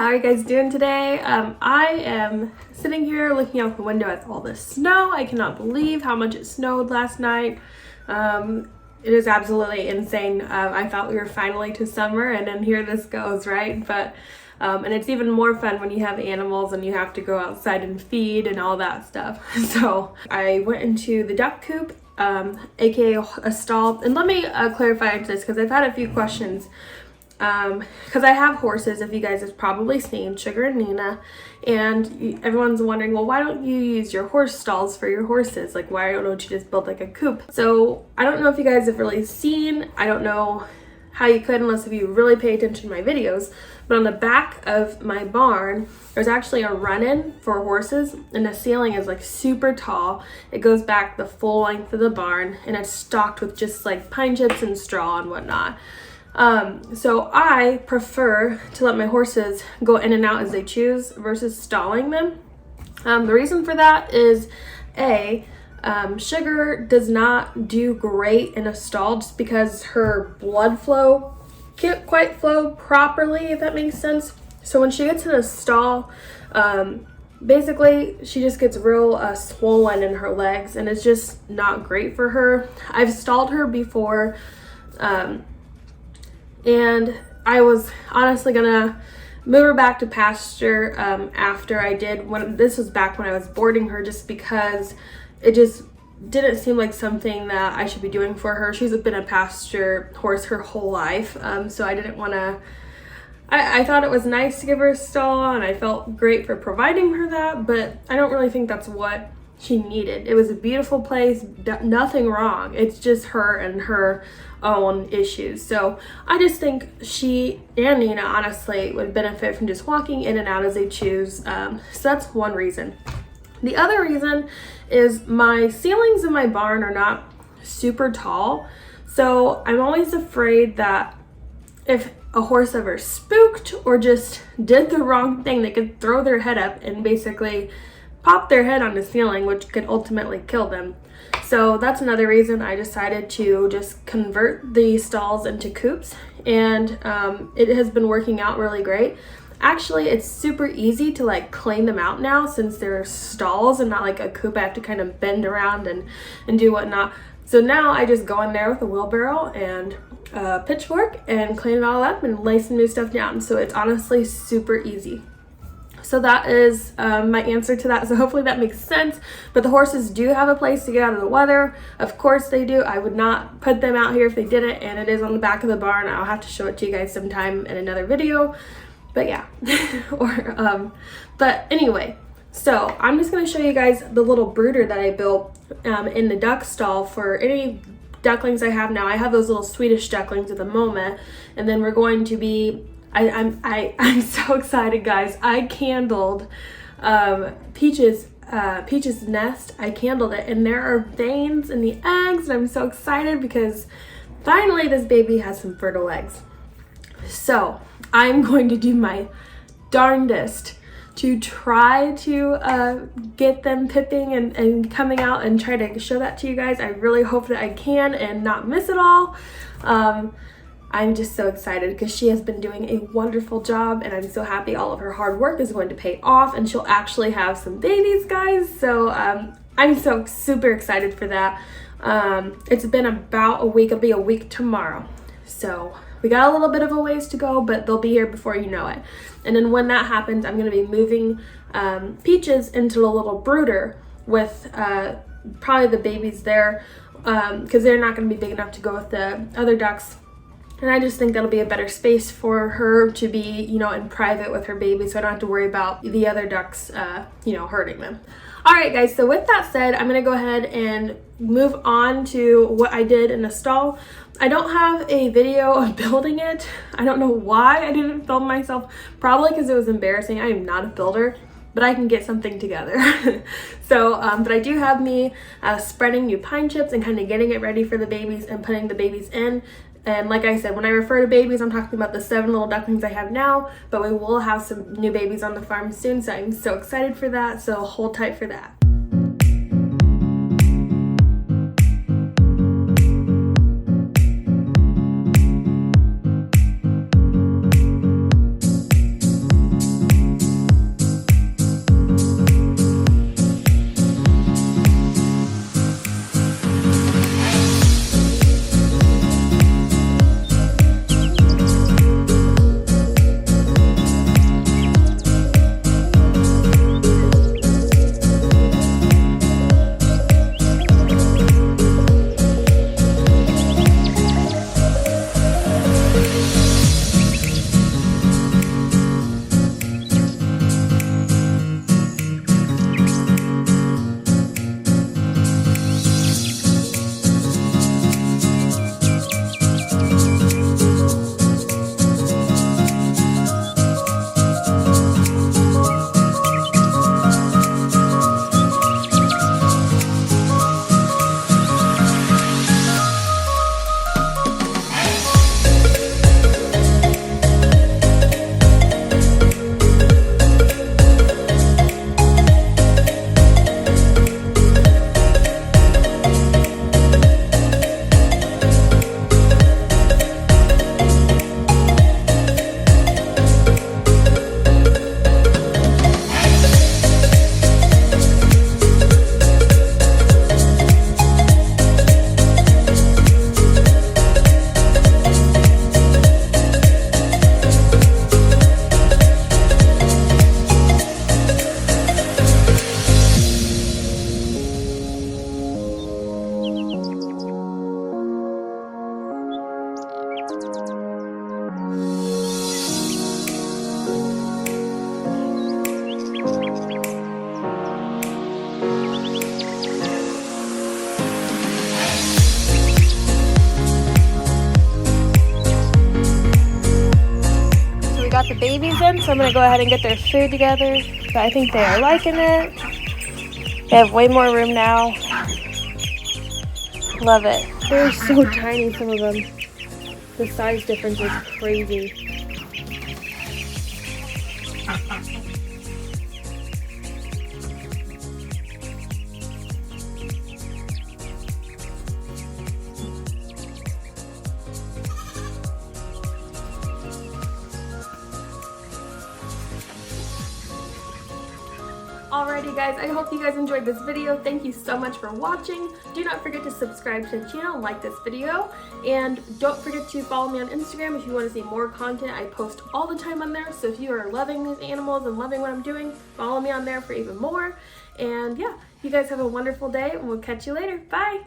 How are you guys doing today? I am sitting here looking out the window at all this snow. I cannot believe how much it snowed last night. It is absolutely insane. I thought we were finally to summer, and then here this goes, right? But and it's even more fun when you have animals and you have to go outside and feed and all that stuff. So I went into the duck coop, aka a stall. And let me clarify this, because I've had a few questions. Because I have horses, if you guys have probably seen Sugar and Nina, and everyone's wondering, well, why don't you use your horse stalls for your horses? Like, why don't you just build like a coop? So I don't know if you guys have really seen, I don't know how you could unless if you really pay attention to my videos, but on the back of my barn, there's actually a run-in for horses, and the ceiling is like super tall. It goes back the full length of the barn, and it's stocked with just like pine chips and straw and whatnot. So I prefer to let my horses go in and out as they choose versus stalling them. The reason for that is Sugar does not do great in a stall just because her blood flow can't quite flow properly, if that makes sense. So when she gets in a stall, basically she just gets real swollen in her legs, and it's just not great for her. I've stalled her before, and I was honestly gonna move her back to pasture after I did, when this was back when I was boarding her, just because it just didn't seem like something that I should be doing for her. She's been a pasture horse her whole life, so I didn't want to. I thought it was nice to give her a stall, and I felt great for providing her that, but I don't really think that's what she needed. It was a beautiful place, nothing wrong. It's just her and her own issues. So I just think she and Nina honestly would benefit from just walking in and out as they choose. So that's one reason. The other reason is my ceilings in my barn are not super tall. So I'm always afraid that if a horse ever spooked or just did the wrong thing, they could throw their head up and basically pop their head on the ceiling, which could ultimately kill them. So that's another reason I decided to just convert the stalls into coops, and it has been working out really great. Actually, it's super easy to like clean them out now, since they're stalls and not like a coop I have to kind of bend around and do whatnot. So now I just go in there with a wheelbarrow and a pitchfork and clean it all up and lay some new stuff down. So it's honestly super easy. So that is my answer to that. So hopefully that makes sense. But the horses do have a place to get out of the weather. Of course they do. I would not put them out here if they didn't. And it is on the back of the barn. I'll have to show it to you guys sometime in another video. But yeah. But anyway, so I'm just going to show you guys the little brooder that I built in the duck stall for any ducklings I have now. I have those little Swedish ducklings at the moment. And then we're going to be... I'm so excited, guys. I candled Peach's nest. I candled it, and there are veins in the eggs, and I'm so excited because finally this baby has some fertile eggs. So I'm going to do my darndest to try to get them pipping and coming out and try to show that to you guys. I really hope that I can and not miss it all. I'm just so excited because she has been doing a wonderful job, and I'm so happy all of her hard work is going to pay off, and she'll actually have some babies, guys. So I'm so super excited for that. It's been about a week. It'll be a week tomorrow. So we got a little bit of a ways to go, but they'll be here before you know it. And then when that happens, I'm going to be moving Peaches into a little brooder with probably the babies there, because they're not going to be big enough to go with the other ducks. And I just think that'll be a better space for her to be, you know, in private with her baby, so I don't have to worry about the other ducks, you know, hurting them. All right, guys, so with that said, I'm going to go ahead and move on to what I did in the stall. I don't have a video of building it. I don't know why I didn't film myself. Probably because it was embarrassing. I am not a builder, but I can get something together. So, but I do have me spreading new pine chips and kind of getting it ready for the babies and putting the babies in. And like I said, when I refer to babies, I'm talking about the 7 little ducklings I have now, but we will have some new babies on the farm soon, so I'm so excited for that, so hold tight for that. got the babies in, so I'm gonna go ahead and get their food together. But I think they are liking it. They have way more room now. Love it. They're so tiny, some of them. The size difference is crazy. Alrighty guys, I hope you guys enjoyed this video. Thank you so much for watching. Do not forget to subscribe to the channel and like this video. And don't forget to follow me on Instagram if you want to see more content. I post all the time on there. So if you are loving these animals and loving what I'm doing, follow me on there for even more. And yeah, you guys have a wonderful day and we'll catch you later. Bye!